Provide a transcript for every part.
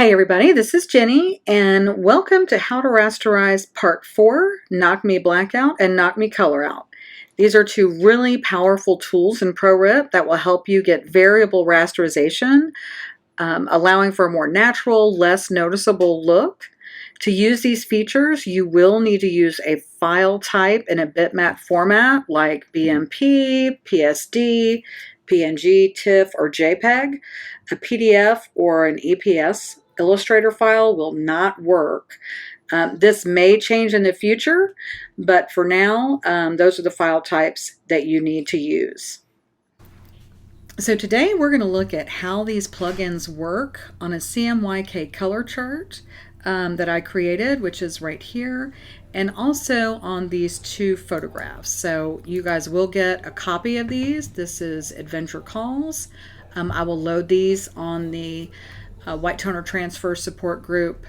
Hey everybody, this is Jenny and welcome to How to Rasterize Part 4, KnockMeBlackOut and KnockMeColorOut. These are two really powerful tools in ProRIP that will help you get variable rasterization, allowing for a more natural, less noticeable look. To use these features, you will need to use a file type in a bitmap format like BMP, PSD, PNG, TIFF, or JPEG. A PDF or an EPS Illustrator file will not work. This may change in the future, but for now, those are the file types that you need to use. So today we're going to look at how these plugins work on a CMYK color chart that I created, which is right here, and also on these two photographs. So you guys will get a copy of these. This is Adventure Calls. I will load these on the White Toner Transfer Support Group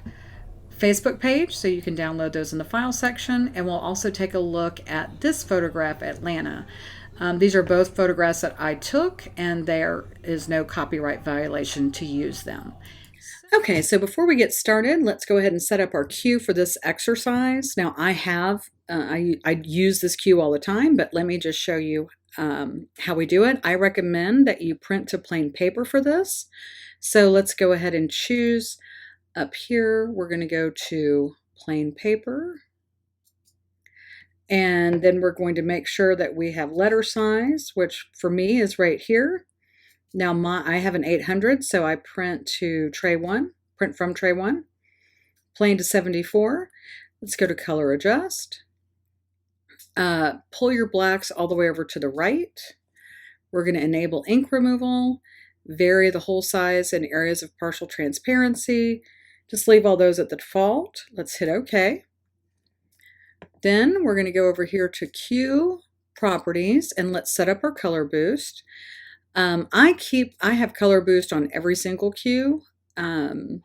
Facebook page, so you can download those in the file section, and we'll also take a look at this photograph, Atlanta. These are both photographs that I took, and there is no copyright violation to use them. Okay, so before we get started, let's go ahead and set up our cue for this exercise. Now I use this cue all the time, but let me just show you how we do it. I recommend that you print to plain paper for this. So let's go ahead and choose up here. We're going to go to plain paper. And then we're going to make sure that we have letter size, which for me is right here. Now I have an 800, so I print to tray 1, print from tray 1, plain to 74. Let's go to color adjust. Pull your blacks all the way over to the right. We're going to enable ink removal, vary the whole size and areas of partial transparency. Just leave all those at the default. Let's hit OK. Then we're going to go over here to Cue Properties and let's set up our color boost. I have color boost on every single cue. You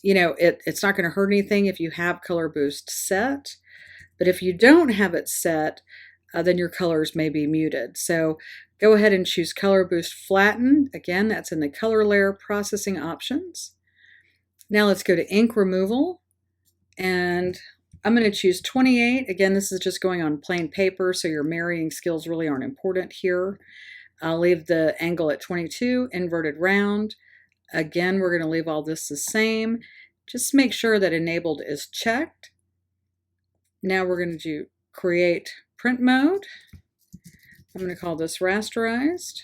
know, it's not going to hurt anything if you have color boost set, but if you don't have it set, then your colors may be muted. So go ahead and choose color boost flatten. Again, that's in the color layer processing options. Now let's go to ink removal, and I'm going to choose 28. Again, this is just going on plain paper, so your marrying skills really aren't important here. I'll leave the angle at 22, inverted round. Again, we're going to leave all this the same. Just make sure that enabled is checked. Now we're going to do create print mode. I'm going to call this rasterized,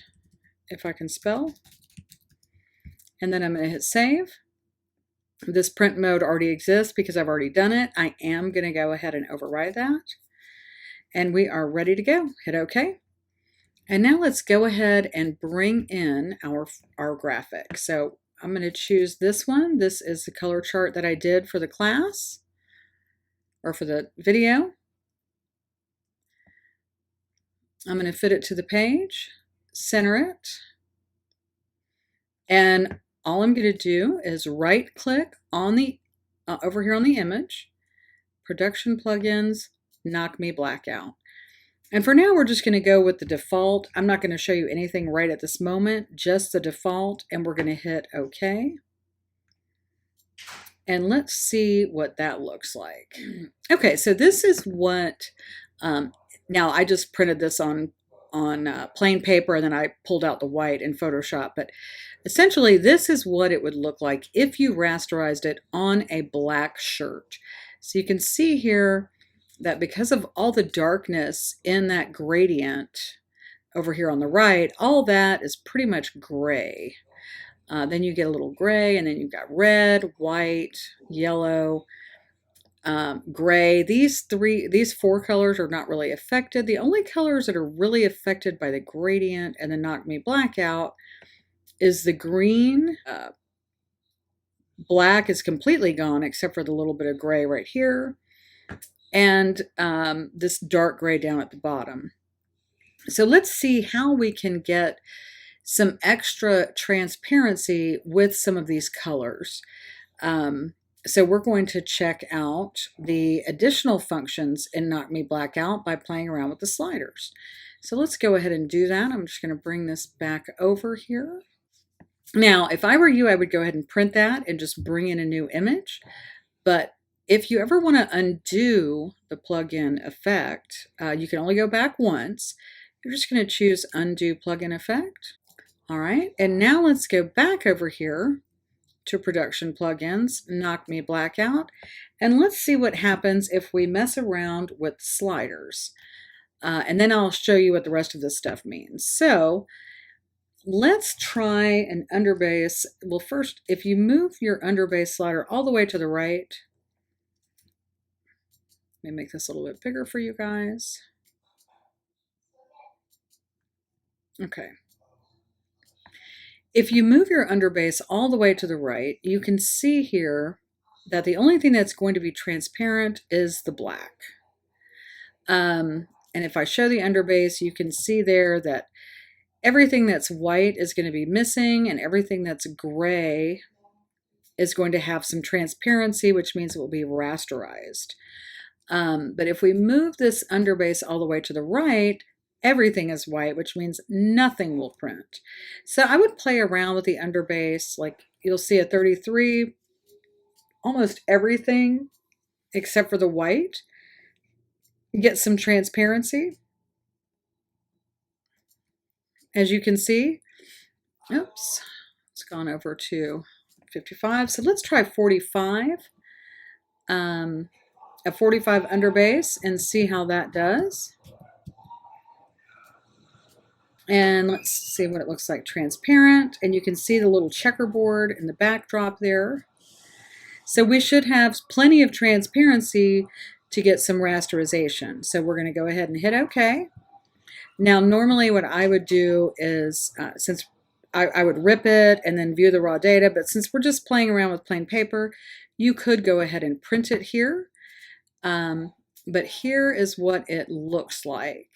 if I can spell. And then I'm going to hit save. This print mode already exists because I've already done it. I am going to go ahead and override that. And we are ready to go. Hit OK. And now let's go ahead and bring in our graphic. So I'm going to choose this one. This is the color chart that I did for the class or for the video. I'm going to fit it to the page, center it, and all I'm going to do is right click on the over here on the image, production plugins, KnockMeBlackOut. And for now, we're just going to go with the default. I'm not going to show you anything right at this moment, just the default, and we're going to hit OK. And let's see what that looks like. Okay, so this is what, now I just printed this on plain paper, and then I pulled out the white in Photoshop, but essentially this is what it would look like if you rasterized it on a black shirt. So you can see here that because of all the darkness in that gradient over here on the right, all that is pretty much gray. Then you get a little gray, and then you've got red, white, yellow, gray. These four colors are not really affected. The only colors that are really affected by the gradient and the KnockMeBlackOut is the green. Black is completely gone except for the little bit of gray right here, and this dark gray down at the bottom. So let's see how we can get some extra transparency with some of these colors. So we're going to check out the additional functions in KnockMeBlackOut by playing around with the sliders. So let's go ahead and do that. I'm just going to bring this back over here. Now, if I were you, I would go ahead and print that and just bring in a new image. But if you ever want to undo the plugin effect, you can only go back once. You're just going to choose Undo Plugin Effect. All right, and now let's go back over here to Production Plugins, KnockMeBlackOut, and let's see what happens if we mess around with sliders. And then I'll show you what the rest of this stuff means. So let's try an underbase. Well, first, if you move your underbase slider all the way to the right, let me make this a little bit bigger for you guys. Okay. If you move your underbase all the way to the right, you can see here that the only thing that's going to be transparent is the black. And if I show the underbase, you can see there that everything that's white is going to be missing, and everything that's gray is going to have some transparency, which means it will be rasterized. But if we move this underbase all the way to the right, everything is white, which means nothing will print. So I would play around with the underbase. Like you'll see at 33, almost everything except for the white get some transparency. As you can see, oops, it's gone over to 55. So let's try 45. A 45 underbase and see how that does. And let's see what it looks like transparent. And you can see the little checkerboard in the backdrop there. So we should have plenty of transparency to get some rasterization. So we're going to go ahead and hit OK. Now, normally what I would do is, since I would rip it and then view the raw data, but since we're just playing around with plain paper, you could go ahead and print it here. But here is what it looks like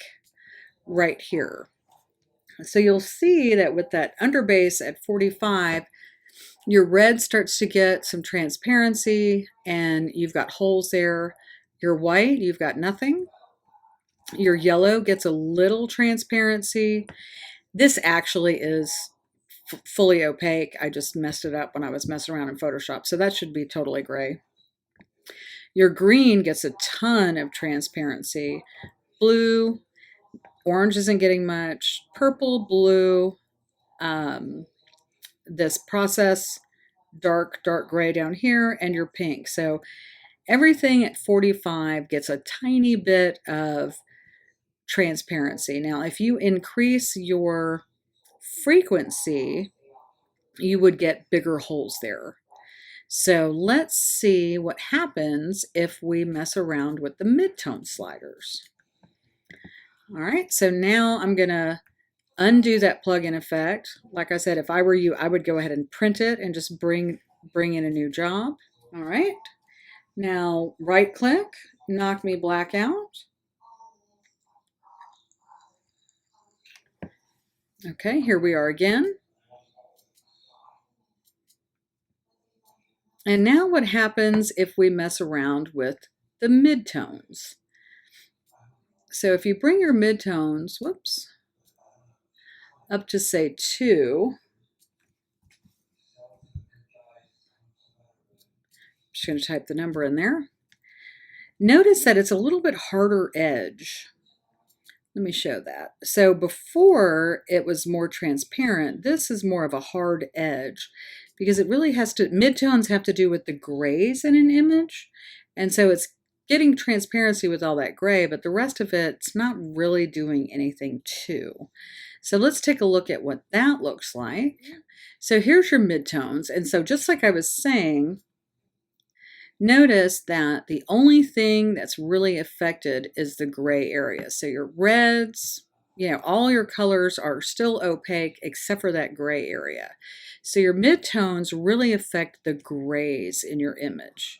right here. So you'll see that with that underbase at 45, your red starts to get some transparency and you've got holes there. Your white, you've got nothing. Your yellow gets a little transparency. This actually is fully opaque. I just messed it up when I was messing around in Photoshop. So that should be totally gray. Your green gets a ton of transparency. Blue, orange isn't getting much. Purple, blue, this process, dark gray down here, and your pink. So everything at 45 gets a tiny bit of transparency. Now, if you increase your frequency, you would get bigger holes there. So let's see what happens if we mess around with the midtone sliders. All right, so now I'm gonna undo that plugin effect. Like I said, if I were you, I would go ahead and print it and just bring in a new job. All right, now right click, KnockMeBlackOut. Okay, here we are again. And now what happens if we mess around with the midtones? So if you bring your midtones, whoops, up to say 2, just going to type the number in there. Notice that it's a little bit harder edge. Let me show that. So before it was more transparent, this is more of a hard edge because it really has to, midtones have to do with the grays in an image. And so it's getting transparency with all that gray, but the rest of it's not really doing anything too. So let's take a look at what that looks like. So here's your midtones. And so just like I was saying, notice that the only thing that's really affected is the gray area. So your reds, you know, all your colors are still opaque except for that gray area. So your midtones really affect the grays in your image.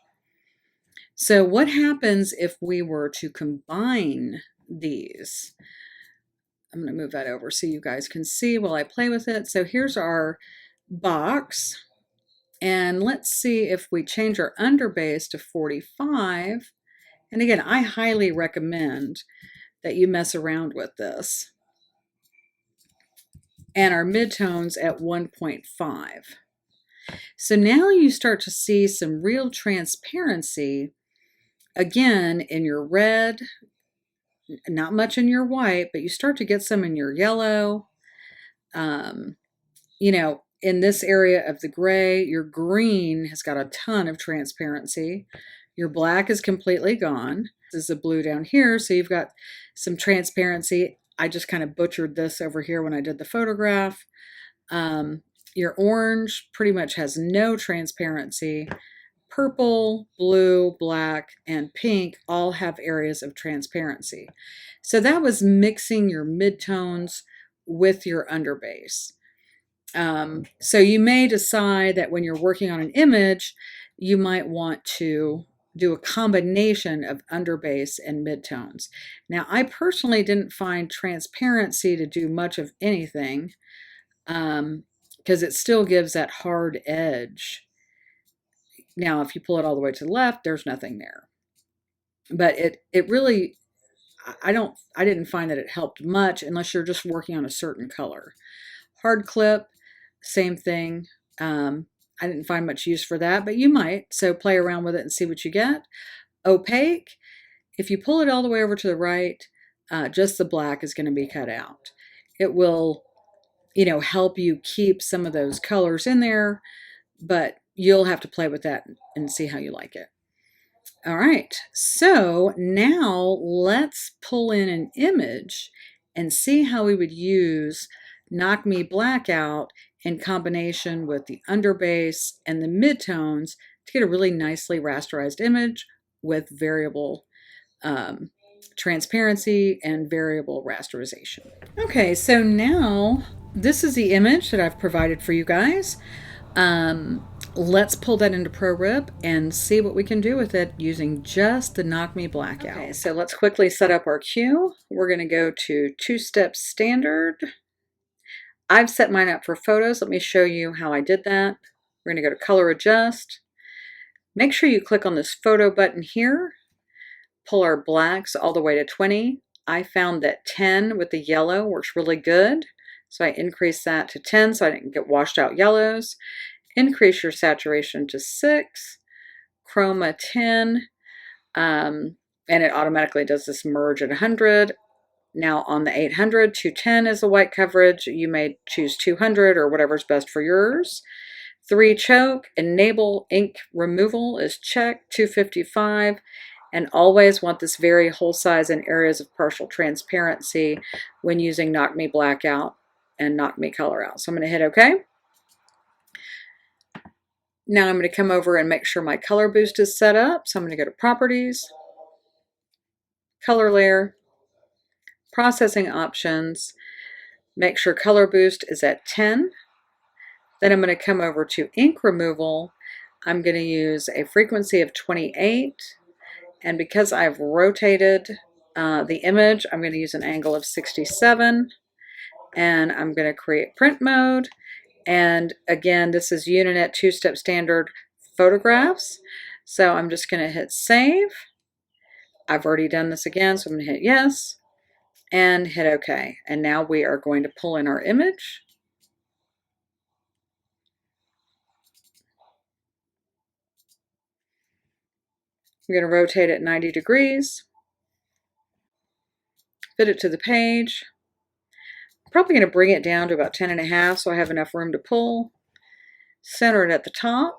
So what happens if we were to combine these? I'm going to move that over so you guys can see while I play with it. So here's our box. And let's see if we change our underbase to 45. And again, I highly recommend that you mess around with this. and our midtones at 1.5. So now you start to see some real transparency, again, in your red, not much in your white, but you start to get some in your yellow. You know, in this area of the gray, your green has got a ton of transparency. Your black is completely gone. This is a blue down here, so you've got some transparency. I just kind of butchered this over here when I did the photograph. Your orange pretty much has no transparency. Purple, blue, black, and pink all have areas of transparency. So that was mixing your midtones with your underbase. So you may decide that when you're working on an image, you might want to do a combination of underbase and midtones. Now, I personally didn't find transparency to do much of anything, because it still gives that hard edge. Now, if you pull it all the way to the left, there's nothing there. But it really, I didn't find that it helped much unless you're just working on a certain color. Hard clip, same thing. I didn't find much use for that, but you might. So play around with it and see what you get. Opaque, if you pull it all the way over to the right, just the black is going to be cut out. It will, you know, help you keep some of those colors in there, but you'll have to play with that and see how you like it. All right, so now let's pull in an image and see how we would use KnockMeBlackOut in combination with the underbase and the midtones to get a really nicely rasterized image with variable transparency and variable rasterization. Okay, so now this is the image that I've provided for you guys. Let's pull that into ProRIP and see what we can do with it using just the KnockMeBlackOut. Okay, so let's quickly set up our queue. We're going to go to two-step standard. I've set mine up for photos. Let me show you how I did that. We're going to go to color adjust. Make sure you click on this photo button here. Pull our blacks all the way to 20. I found that 10 with the yellow works really good. So I increased that to 10 so I didn't get washed out yellows. Increase your saturation to 6. Chroma 10. And it automatically does this merge at 100. Now on the 800, 210 is the white coverage. You may choose 200 or whatever's best for yours. 3 choke, enable ink removal is checked, 255. And always want this very whole size in areas of partial transparency when using KnockMeBlackOut and KnockMeColorOut. So I'm going to hit OK. Now I'm going to come over and make sure my color boost is set up. So I'm going to go to Properties, Color Layer, Processing Options, make sure Color Boost is at 10. Then I'm going to come over to Ink Removal. I'm going to use a frequency of 28. And because I've rotated the image, I'm going to use an angle of 67. And I'm going to create print mode. And again, this is Uninet two-step standard photographs. So I'm just going to hit save. I've already done this again, so I'm going to hit yes and hit OK. And now we are going to pull in our image. I'm going to rotate it 90 degrees. Fit it to the page. I'm probably going to bring it down to about 10.5 so I have enough room to pull. Center it at the top.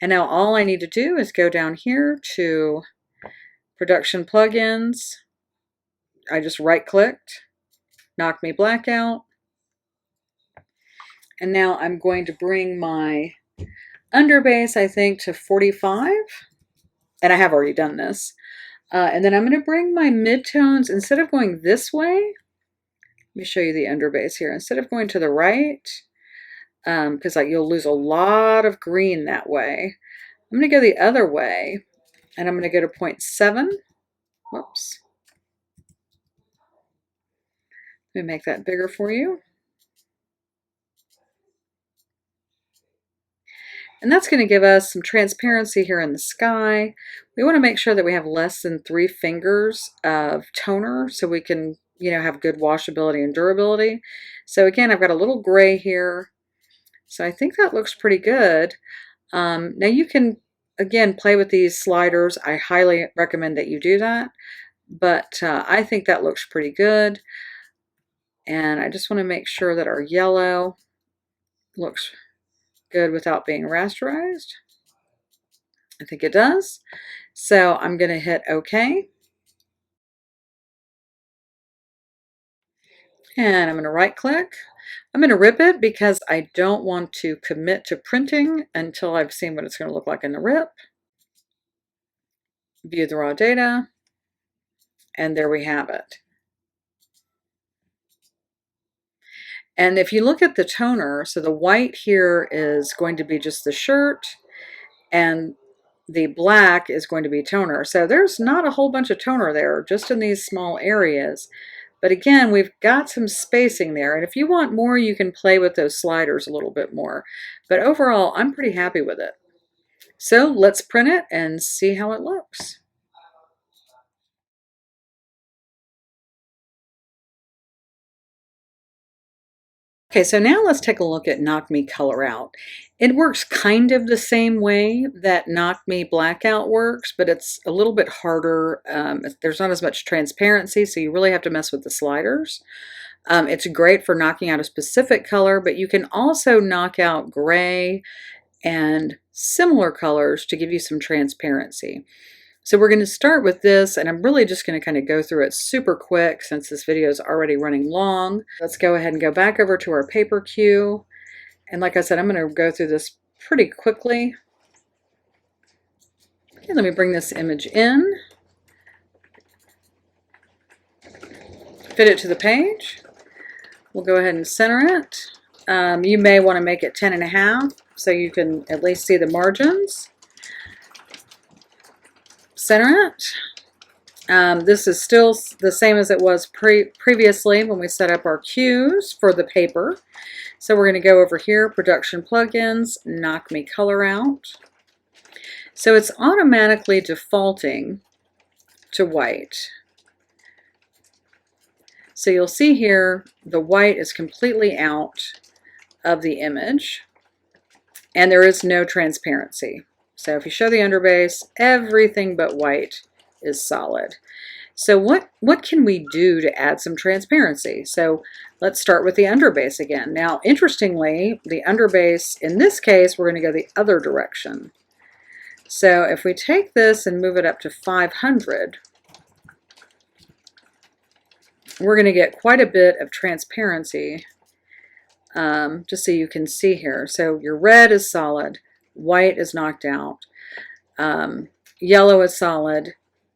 And now all I need to do is go down here to Production Plugins. I just right-clicked, KnockMeBlackOut. And now I'm going to bring my underbase, I think, to 45. And I have already done this. And then I'm going to bring my midtones, instead of going this way, let me show you the underbase here. Instead of going to the right, because you'll lose a lot of green that way, I'm going to go the other way. And I'm going to go to 0.7. Whoops. Let me make that bigger for you. And that's going to give us some transparency here in the sky. We want to make sure that we have less than 3 fingers of toner so we can you know, have good washability and durability. So again, I've got a little gray here. So I think that looks pretty good. Now you can, again, play with these sliders. I highly recommend that you do that. But I think that looks pretty good. And I just want to make sure that our yellow looks good without being rasterized. I think it does. So I'm going to hit OK. And I'm going to right click. I'm going to rip it because I don't want to commit to printing until I've seen what it's going to look like in the rip. View the raw data. And there we have it. And if you look at the toner, so the white here is going to be just the shirt, and the black is going to be toner. So there's not a whole bunch of toner there, just in these small areas. But again, we've got some spacing there. And if you want more, you can play with those sliders a little bit more. But overall, I'm pretty happy with it. So let's print it and see how it looks. Okay, so now let's take a look at KnockMeColorOut. It works kind of the same way that KnockMeBlackOut works, but it's a little bit harder. There's not as much transparency, so you really have to mess with the sliders. It's great for knocking out a specific color, but you can also knock out gray and similar colors to give you some transparency. So we're going to start with this, and I'm really just going to kind of go through it super quick since this video is already running long. Let's go ahead and go back over to our paper queue. And like I said, I'm going to go through this pretty quickly. Okay, let me bring this image in. Fit it to the page. We'll go ahead and center it. You may want to make it 10.5 so you can at least see the margins. Center it. This is still the same as it was previously when we set up our cues for the paper. So we're going to go over here, Production Plugins, KnockMeColorOut. So it's automatically defaulting to white. So you'll see here the white is completely out of the image and there is no transparency. So if you show the underbase, everything but white is solid. So what can we do to add some transparency? So let's start with the underbase again. Now, interestingly, the underbase, in this case, we're going to go the other direction. So if we take this and move it up to 500, we're going to get quite a bit of transparency, just so you can see here. So your red is solid. White is knocked out. Yellow is solid.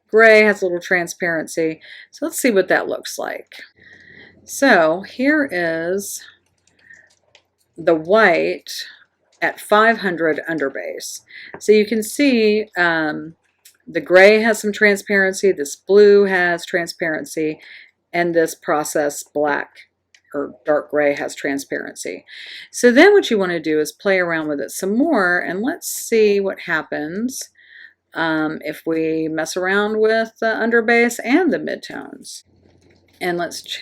Gray has a little transparency. So let's see what that looks like. So here is the white at 500 underbase. So you can see the gray has some transparency, this blue has transparency, and this processed black or dark gray has transparency. So then what you want to do is play around with it some more, and let's see what happens if we mess around with the underbase and the midtones. And let's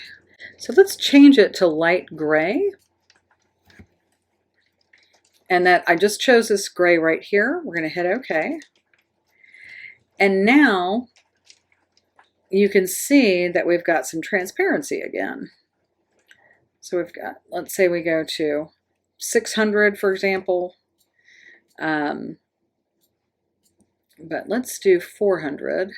change it to light gray. And that I just chose this gray right here. We're going to hit OK. And now you can see that we've got some transparency again. So we've got, let's say we go to 600, for example. But let's do 400.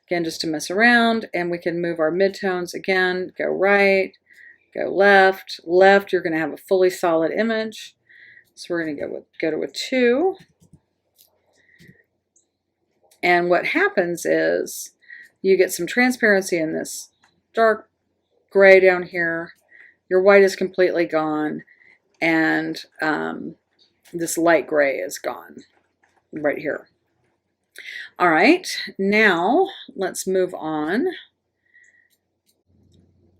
Again, just to mess around, and we can move our midtones again, go right, go left. Left, you're going to have a fully solid image. So we're going to go to a 2. And what happens is you get some transparency in this dark gray down here. Your white is completely gone, and this light gray is gone right here. All right, now let's move on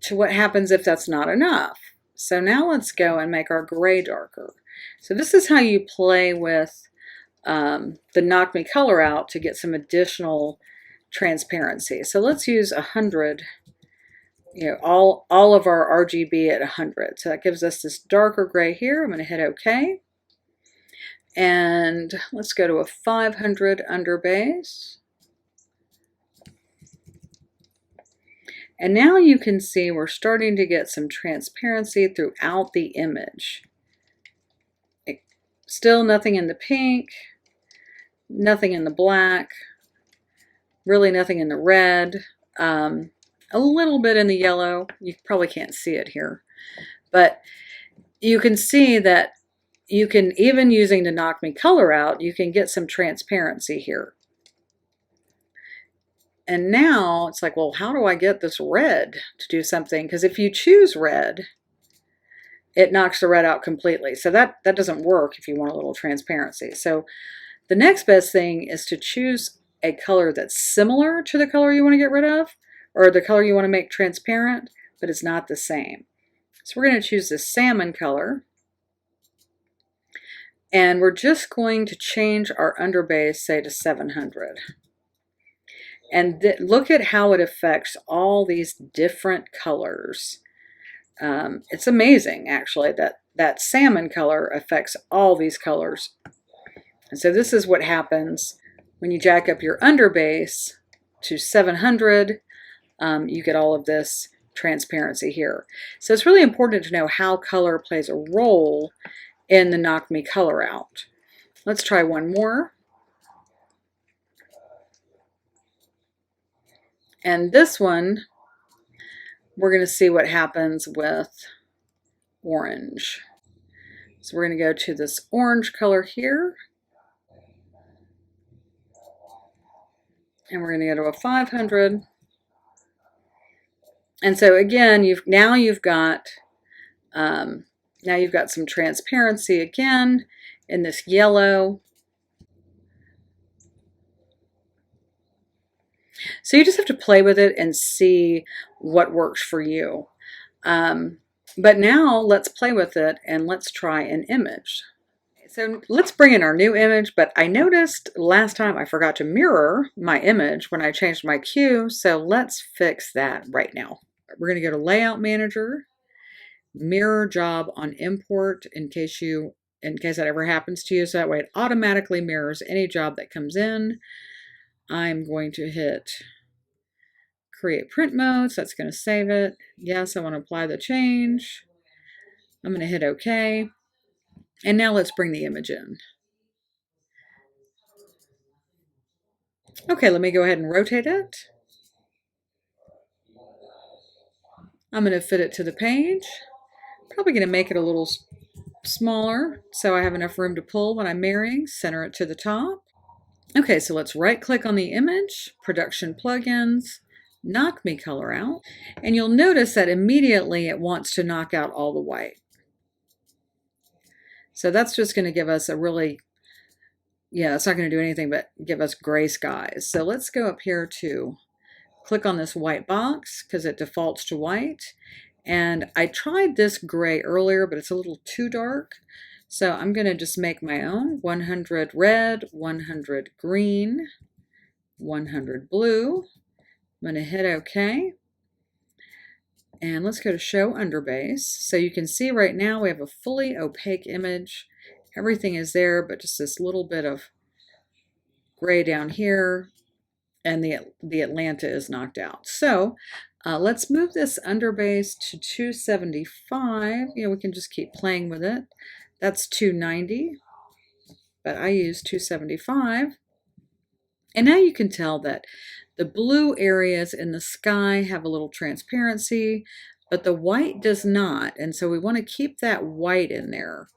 to what happens if that's not enough. So now let's go and make our gray darker. So this is how you play with the KnockMeColorOut to get some additional transparency. So let's use 100, you know, all of our RGB at 100. So that gives us this darker gray here. I'm going to hit OK. And let's go to a 500 underbase. And now you can see we're starting to get some transparency throughout the image. Still nothing in the pink, nothing in the black, really nothing in the red, a little bit in the yellow. You probably can't see it here, but you can see that you can, even using the KnockMeColorOut, you can get some transparency here. And now it's like, well, how do I get this red to do something? Because if you choose red, it knocks the red out completely. So that doesn't work if you want a little transparency. So the next best thing is to choose a color that's similar to the color you want to get rid of, or the color you want to make transparent, but it's not the same. So we're going to choose this salmon color. And we're just going to change our underbase, say, to 700. And look at how it affects all these different colors. It's amazing, actually, that salmon color affects all these colors. And so this is what happens when you jack up your underbase to 700. You get all of this transparency here. So it's really important to know how color plays a role in the KnockMeColorOut. Let's try one more. And this one, we're going to see what happens with orange. So we're going to go to this orange color here. And we're going to go to a 500. And so again, now you've got some transparency again in this yellow. So you just have to play with it and see what works for you. But now let's play with it and let's try an image. So let's bring in our new image, but I noticed last time I forgot to mirror my image when I changed my cue, so let's fix that right now. We're going to go to Layout Manager, Mirror Job on Import in case that ever happens to you, so that way it automatically mirrors any job that comes in. I'm going to hit Create Print Mode, so that's going to save it. Yes, I want to apply the change. I'm going to hit OK. And now let's bring the image in. Okay, let me go ahead and rotate it. I'm going to fit it to the page. Probably going to make it a little smaller so I have enough room to pull when I'm mirroring. Center it to the top. Okay, so let's right click on the image, Production Plugins, KnockMeColorOut, and you'll notice that immediately it wants to knock out all the white. So that's just going to give us a really, it's not going to do anything but give us gray skies. So let's go up here to click on this white box because it defaults to white. And I tried this gray earlier, but it's a little too dark. So I'm going to just make my own 100 red, 100 green, 100 blue. I'm going to hit OK. And let's go to Show Underbase. So you can see right now we have a fully opaque image. Everything is there, but just this little bit of gray down here. And the Atlanta is knocked out. So let's move this underbase to 275. We can just keep playing with it. That's 290, but I use 275. And now you can tell that the blue areas in the sky have a little transparency, but the white does not. And so we want to keep that white in there.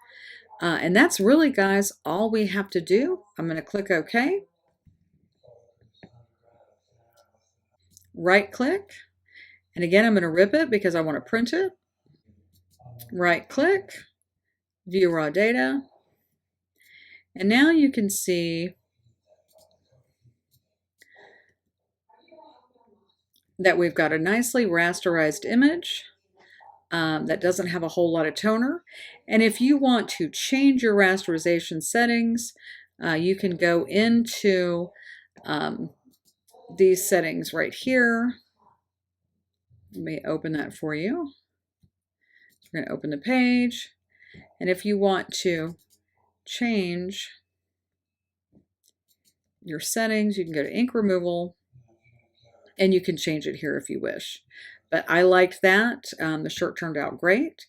And that's really, guys, all we have to do. I'm going to click OK. Right click. And again, I'm going to rip it because I want to print it. Right click. View raw data. And now you can see that we've got a nicely rasterized image that doesn't have a whole lot of toner. And if you want to change your rasterization settings, you can go into these settings right here. Let me open that for you. We're going to open the page. And if you want to change your settings, you can go to ink removal and you can change it here if you wish. But I liked that. The shirt turned out great.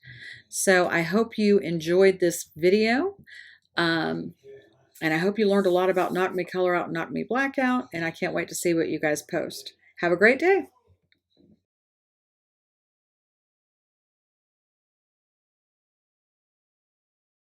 So I hope you enjoyed this video. And I hope you learned a lot about KnockMeColorOut and KnockMeBlackOut. And I can't wait to see what you guys post. Have a great day.